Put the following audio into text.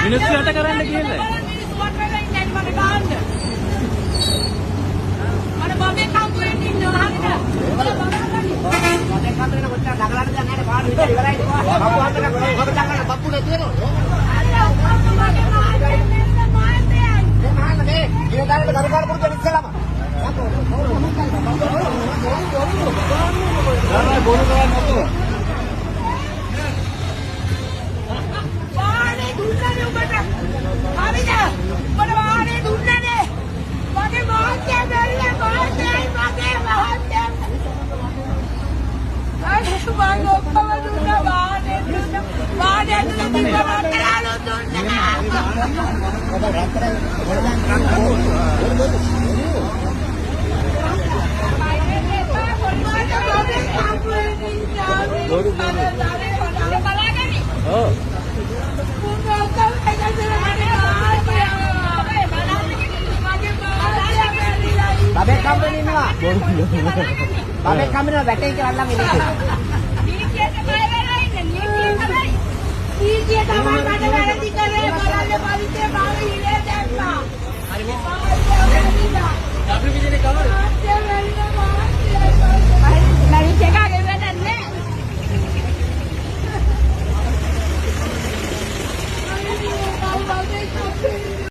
මිනිස්සු යට කරන්න කියලා. අර බබේ කම්පුවෙන් ඉන්නවා හරිද? බබේ කම්පුවෙන් කොච්චර ඩගලන්න දැන් නැහැ පාඩු විතර ඉවරයි. බබු හතර කොහොමද ඩගලන්න බබ්බු නේ තියෙනවා. අර ඔක්කොම මගේ මාතේ. මහානේ මේ දාන්න දරුකාර පුරුදු ඉස්සලම. දාන්න බොරු කරන්නේ නැතුව. වාහනේ දුන්නනේ උඹට. හරිද? උඹට වාහනේ දුන්නනේ. මගේ මහත්තයා බැරිලා මහත්තයයි මගේ මහත්තයා. අනේ මම ඔක්කොම දුන්නා වාහනේ දුන්නා. වාහනේ දුන්නා තිබ්බා දුන්නා. බබේ කම්පැනි ඉන්නවා. බබේ කම්පැනි වල වැටේ කියලා අල්ලන් ඉන්නවා.